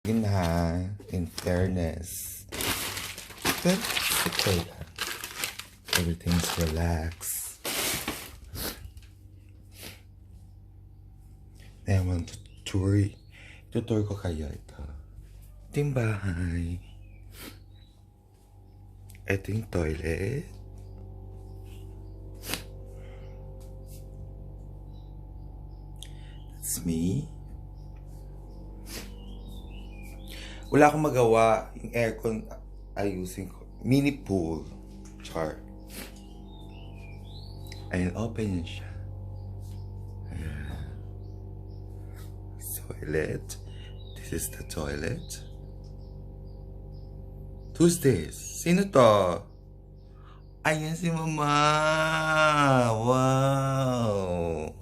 Yun ha, in fairness. But it's okay lang. Everything's relaxed. I want to tour. Tutour ko kayo ito. Ito yung bahay. Ito yung toilet. That's me. Wala akong magawa. Yung aircon ayusin ko. Mini pool. Char. Ayan, open yun siya. Ayan. Toilet. This is the toilet. Who's this? Sino to? Ayan si Mama. Wow.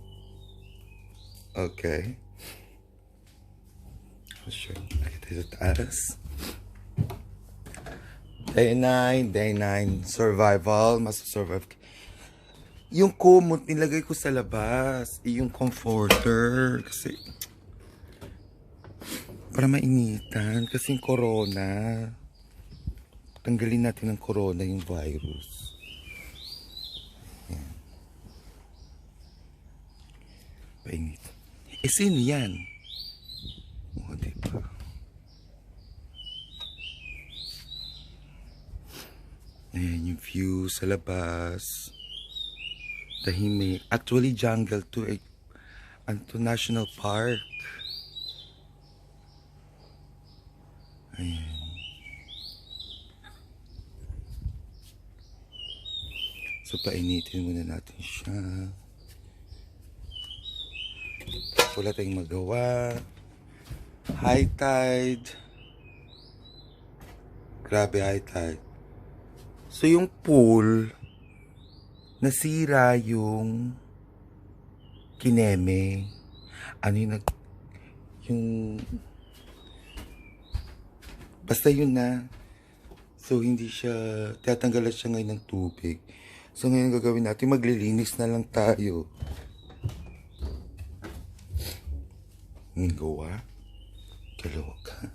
Okay. I'll show you. Nakita sa taas. Day 9. Survival. Mas-survive. Yung kumot nilagay ko sa labas. Yung comforter. Kasi para mainitan. Kasi yung corona. Tanggalin natin ng corona yung virus. Ayan. Painit. Eh, sino yan? O, diba? Ayan yung view sa labas. Tahimik. Actually, jungle to. Anto National Park. Ayan. So, painitin muna natin siya. Wala tayong magawa. High tide. Grabe high tide. So, yung pool, nasira yung kineme. Ano yung basta yun na. So, hindi siya, tatanggalan siya ngayon ng tubig. So, ngayon gagawin natin, maglilinis na lang tayo. Gawa. Kaloka.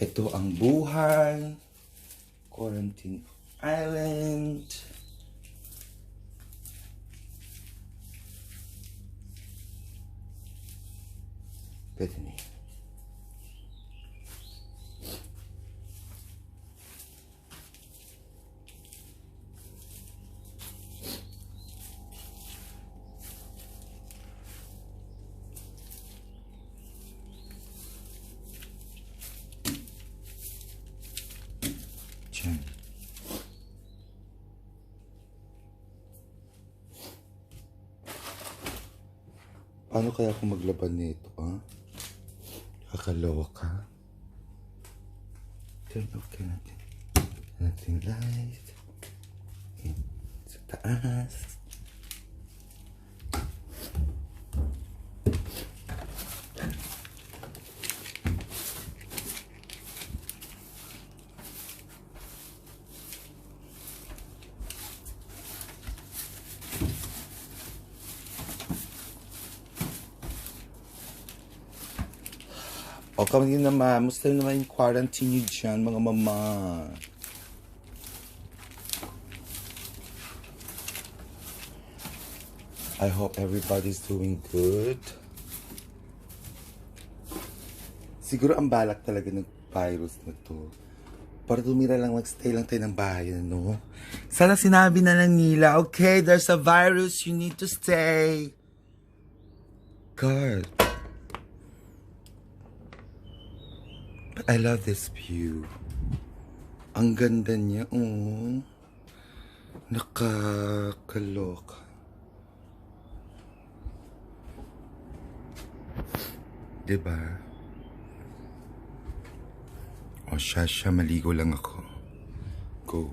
Ito ang buhay. Quarantine Island. Pwede na yun. Diyan. Paano kaya ako maglaban nito, ha? Kakaloka. Turn off ka natin. Natin light. Sa taas. O kami naman, musta naman yung quarantine nyo dyan, mga mama? I hope everybody's doing good. Siguro ang balak talaga ng virus na to. Para tumira lang, magstay lang tayo ng bahay, no? Sana sinabi na lang nila, okay, there's a virus, you need to stay. God. But I love this view. Ang ganda niya, oh. Nakakaloka. Diba? O siya, maligo lang ako. Go.